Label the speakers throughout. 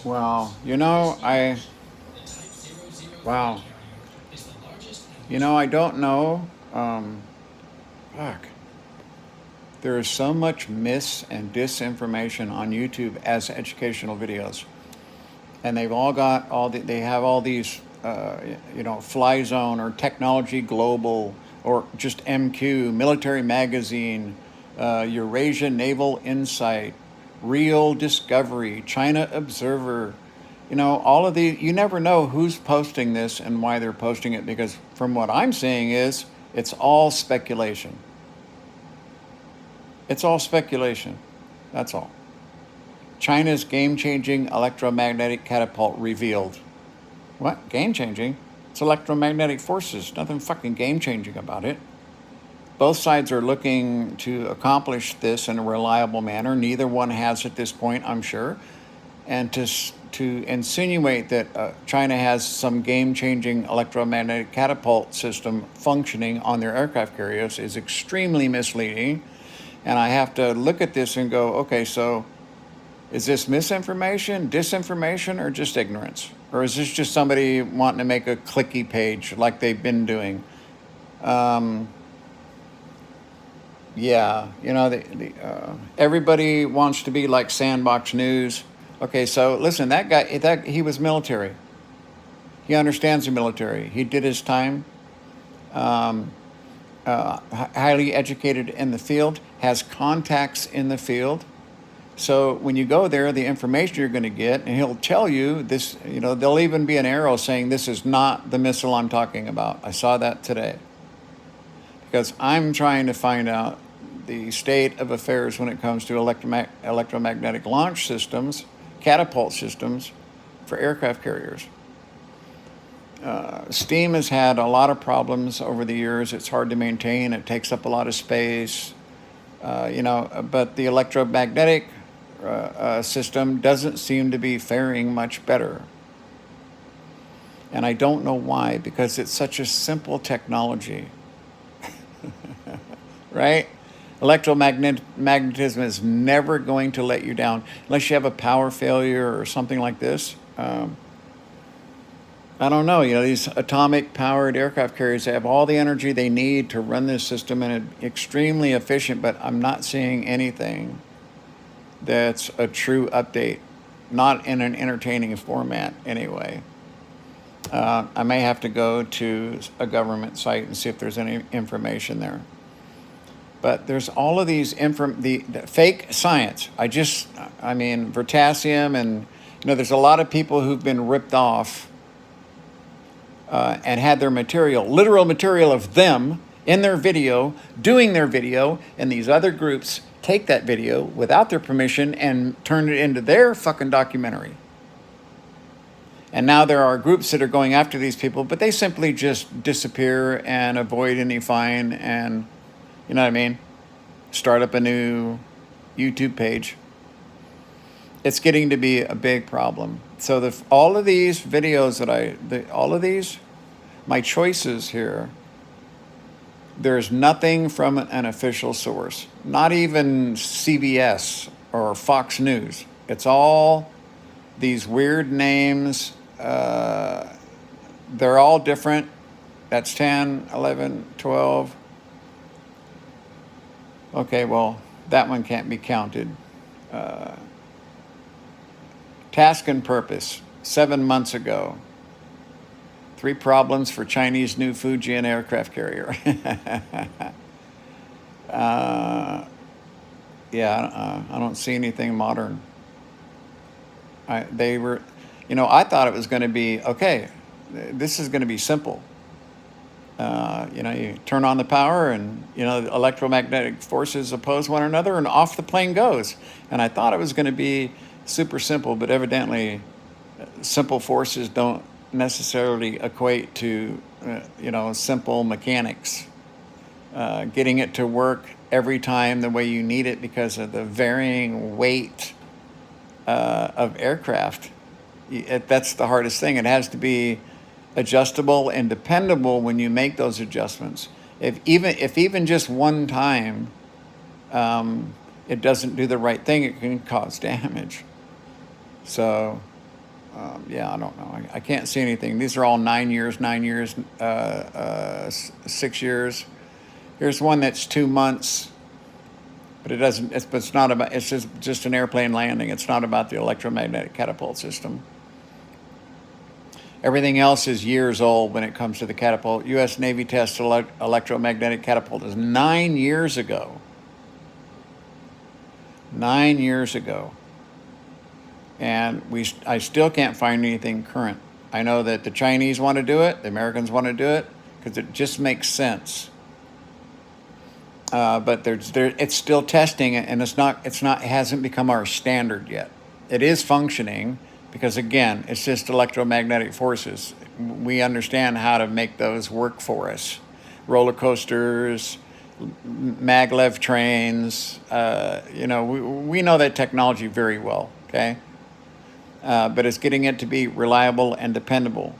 Speaker 1: Well, wow, I don't know. Fuck. There is so much mis and disinformation on YouTube as educational videos, and they have all these, Fly Zone or Technology Global or just MQ, Military Magazine, Eurasian Naval Insight, Real Discovery, China Observer. All of these, you never know who's posting this and why they're posting it, because from what I'm seeing is it's all speculation. It's all speculation. That's all. China's game changing electromagnetic catapult revealed. What? Game changing? It's electromagnetic forces. Nothing fucking game changing about it. Both sides are looking to accomplish this in a reliable manner. Neither one has at this point, I'm sure. And to insinuate that China has some game-changing electromagnetic catapult system functioning on their aircraft carriers is extremely misleading. And I have to look at this and go, okay, so is this misinformation, disinformation, or just ignorance? Or is this just somebody wanting to make a clicky page like they've been doing? Um, yeah, everybody wants to be like Sandbox News. Okay, so listen, that guy, he was military. He understands the military. He did his time. Um, Highly educated in the field, has contacts in the field. So when you go there, the information you're going to get, and he'll tell you this, there'll even be an arrow saying this is not the missile I'm talking about. I saw that today because I'm trying to find out the state of affairs when it comes to electromagnetic launch systems, catapult systems for aircraft carriers. Steam has had a lot of problems over the years. It's hard to maintain. It takes up a lot of space. But the electromagnetic system doesn't seem to be faring much better. And I don't know why, because it's such a simple technology, right? Electromagnetism is never going to let you down unless you have a power failure or something like this. I don't know. These atomic powered aircraft carriers, they have all the energy they need to run this system, and it's extremely efficient, but I'm not seeing anything that's a true update, not in an entertaining format anyway. I may have to go to a government site and see if there's any information there. But there's all of these the fake science. Vertasium, and there's a lot of people who've been ripped off and had their literal material of them in their video, doing their video, and these other groups take that video without their permission and turn it into their fucking documentary. And now there are groups that are going after these people, but they simply just disappear and avoid any fine and, start up a new YouTube page. It's getting to be a big problem. So all of these videos my choices here, there's nothing from an official source, not even CBS or Fox News. It's all these weird names. They're all different. That's 10, 11, 12. Okay, well, that one can't be counted. Task and purpose, 7 months ago. 3 problems for Chinese new Fujian aircraft carrier. I don't see anything modern. I thought it was going to be, okay, this is going to be simple. You turn on the power and, the electromagnetic forces oppose one another and off the plane goes. And I thought it was going to be super simple, but evidently simple forces don't necessarily equate to, simple mechanics. Getting it to work every time the way you need it because of the varying weight of aircraft. That's the hardest thing. It has to be adjustable and dependable when you make those adjustments. If even just one time it doesn't do the right thing, it can cause damage. So Yeah, I don't know. I can't see anything. These are all 9 years, 9 years, 6 years. Here's one that's 2 months, but it doesn't. It's not about. It's just an airplane landing. It's not about the electromagnetic catapult system. Everything else is years old when it comes to the catapult. U.S. Navy test electromagnetic catapult is 9 years ago. 9 years ago. And I still can't find anything current. I know that the Chinese want to do it, the Americans want to do it, because it just makes sense. But it's still testing, and it hasn't become our standard yet. It is functioning because, again, it's just electromagnetic forces. We understand how to make those work for us. Roller coasters, maglev trains. We know that technology very well. Okay. But it's getting it to be reliable and dependable.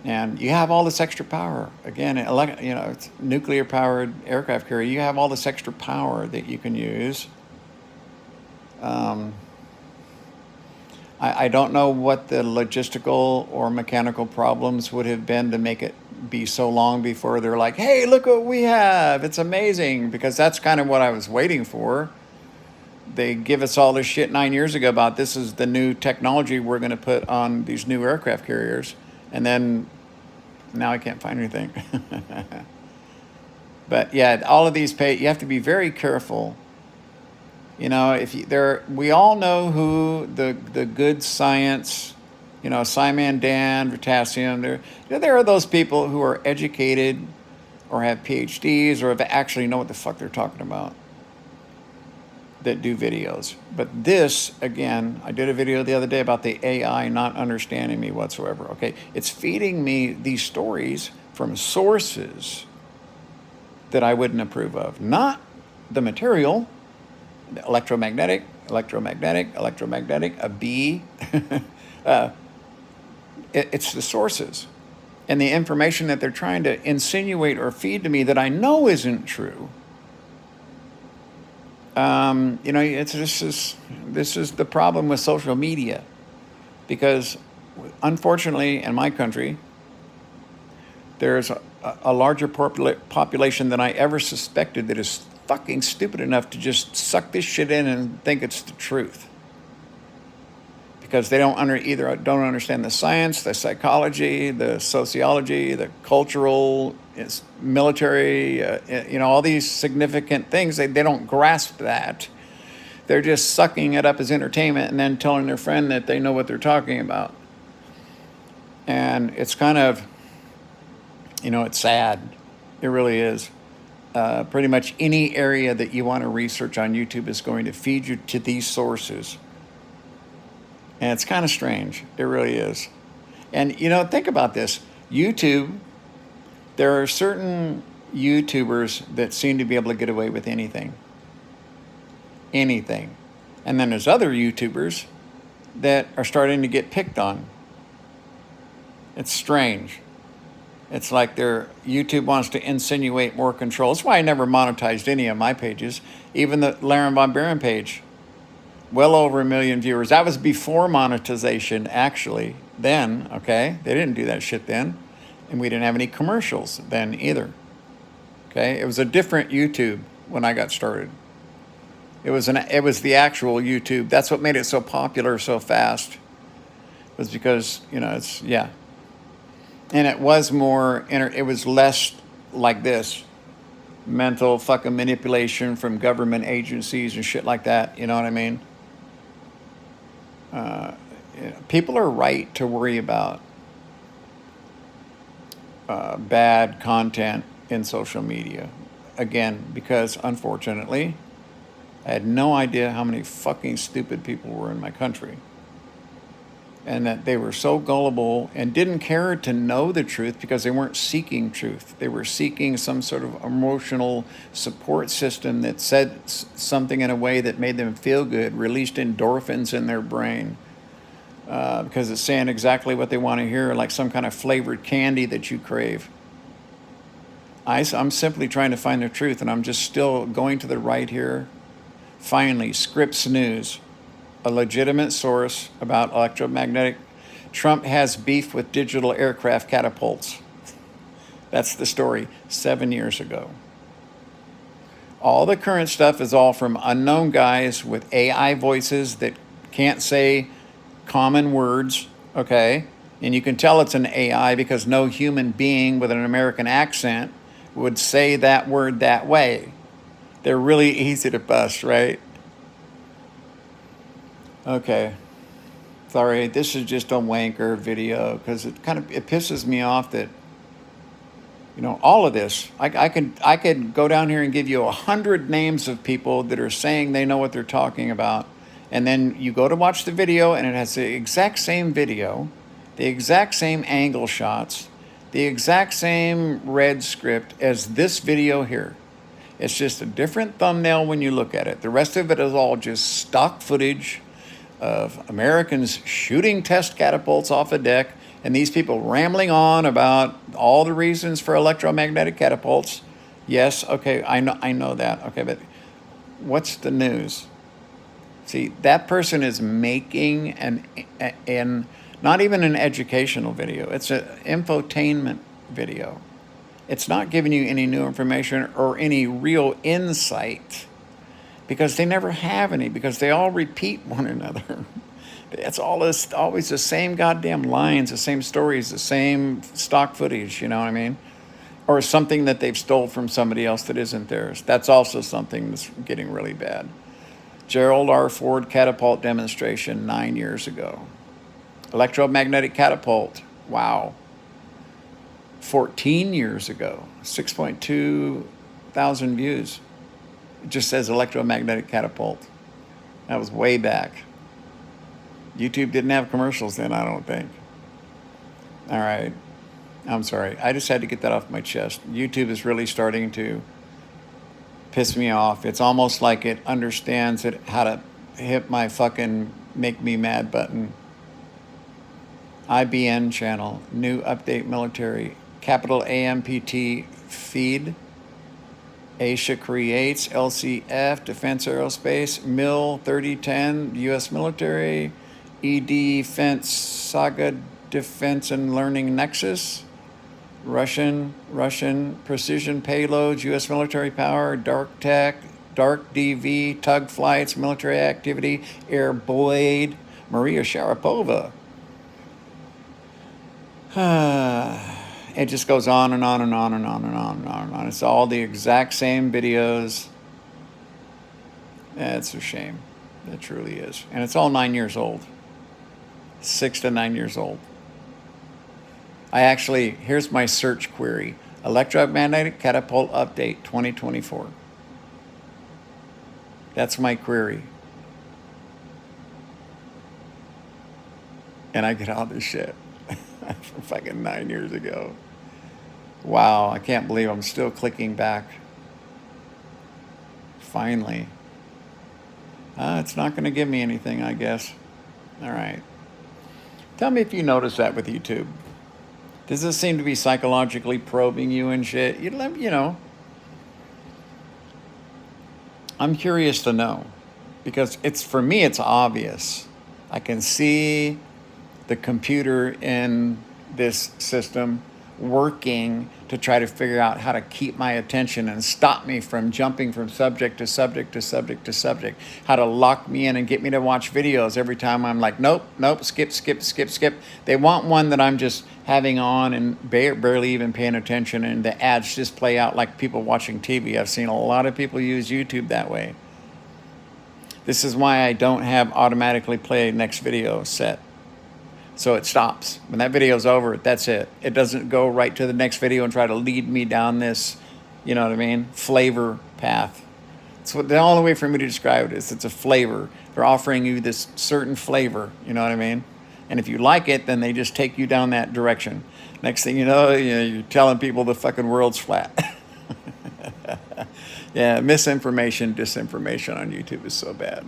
Speaker 1: And you have all this extra power. Again, it's nuclear-powered aircraft carrier. You have all this extra power that you can use. I don't know what the logistical or mechanical problems would have been to make it be so long before they're like, hey, look what we have. It's amazing. Because that's kind of what I was waiting for. They give us all this shit 9 years ago about this is the new technology we're going to put on these new aircraft carriers. And then now I can't find anything. But yeah, all of these you have to be very careful. We all know who the good science, Simon, Dan, potassium. There are those people who are educated or have PhDs or actually know what the fuck they're talking about that do videos. But this, again, I did a video the other day about the AI not understanding me whatsoever. Okay, it's feeding me these stories from sources that I wouldn't approve of. Not the material, the electromagnetic, a B. It's the sources and the information that they're trying to insinuate or feed to me that I know isn't true. This is the problem with social media, because unfortunately in my country, there's a larger population than I ever suspected that is fucking stupid enough to just suck this shit in and think it's the truth. Because they don't understand the science, the psychology, the sociology, the cultural, military, all these significant things. They don't grasp that. They're just sucking it up as entertainment and then telling their friend that they know what they're talking about. And it's kind of, it's sad. It really is. Pretty much any area that you want to research on YouTube is going to feed you to these sources. And it's kind of strange. It really is. And, think about this. YouTube, there are certain YouTubers that seem to be able to get away with anything. Anything. And then there's other YouTubers that are starting to get picked on. It's strange. It's like YouTube wants to insinuate more control. That's why I never monetized any of my pages. Even the Laren Von Buren page. Well over 1 million viewers. That was before monetization, actually. Then, okay? They didn't do that shit then. And we didn't have any commercials then either. Okay? It was a different YouTube when I got started. It was the actual YouTube. That's what made it so popular so fast. Was because, it's, yeah. And it was it was less like this. Mental fucking manipulation from government agencies and shit like that. You know what I mean? People are right to worry about bad content in social media. Again, because unfortunately, I had no idea how many fucking stupid people were in my country. And that they were so gullible and didn't care to know the truth because they weren't seeking truth. They were seeking some sort of emotional support system that said something in a way that made them feel good, released endorphins in their brain because it's saying exactly what they want to hear, like some kind of flavored candy that you crave. I'm simply trying to find the truth, and I'm just still going to the right here. Finally, Scripps News. a legitimate source about electromagnetic. Trump has beef with digital aircraft catapults. That's the story 7 years ago. All the current stuff is all from unknown guys with AI voices that can't say common words, okay? And you can tell it's an AI because no human being with an American accent would say that word that way. They're really easy to bust, right? Okay. Sorry, this is just a wanker video because it pisses me off that, all of this. I could go down here and give you 100 names of people that are saying they know what they're talking about, and then you go to watch the video and it has the exact same video, the exact same angle shots, the exact same red script as this video here. It's just a different thumbnail when you look at it. The rest of it is all just stock footage of Americans shooting test catapults off a deck, and these people rambling on about all the reasons for electromagnetic catapults. Yes, okay, I know that. Okay, but what's the news? See, that person is making an not even an educational video. It's an infotainment video. It's not giving you any new information or any real insight because they never have any, because they all repeat one another. It's always the same goddamn lines, the same stories, the same stock footage, you know what I mean? Or something that they've stole from somebody else that isn't theirs. That's also something that's getting really bad. Gerald R. Ford catapult demonstration 9 years ago. Electromagnetic catapult, wow. 14 years ago, 6.2 thousand views. It just says electromagnetic catapult. That was way back. YouTube didn't have commercials then, I don't think. All right. I'm sorry. I just had to get that off my chest. YouTube is really starting to piss me off. It's almost like it understands how to hit my fucking make me mad button. IBN channel, new update military, capital AMPT feed, Asia Creates, LCF, Defense Aerospace, MIL 3010, U.S. military, ED Defense, Saga Defense and Learning Nexus, Russian Precision Payloads, U.S. military power, Dark Tech, Dark DV, Tug Flights, Military Activity, Air Blade, Maria Sharapova. It just goes on and on and on and on and on and on and on. It's all the exact same videos. It's a shame. It truly is. And it's all 9 years old. 6 to 9 years old. Here's my search query. Electromagnetic Catapult Update 2024. That's my query. And I get all this shit from fucking 9 years ago. Wow, I can't believe I'm still clicking back. Finally. It's not going to give me anything, I guess. All right. Tell me if you notice that with YouTube. Does this seem to be psychologically probing you and shit? I'm curious to know. Because for me, it's obvious. I can see the computer in this system working to try to figure out how to keep my attention and stop me from jumping from subject to subject to subject to subject, how to lock me in and get me to watch videos every time I'm like, nope, skip. They want one that I'm just having on and barely even paying attention, and the ads just play out like people watching TV. I've seen a lot of people use YouTube that way. This is why I don't have automatically play next video set. So it stops. When that video's over, that's it. It doesn't go right to the next video and try to lead me down this, you know what I mean, flavor path. So the only way for me to describe it is it's a flavor. They're offering you this certain flavor, you know what I mean? And if you like it, then they just take you down that direction. Next thing you know, you're telling people the fucking world's flat. Yeah, misinformation, disinformation on YouTube is so bad.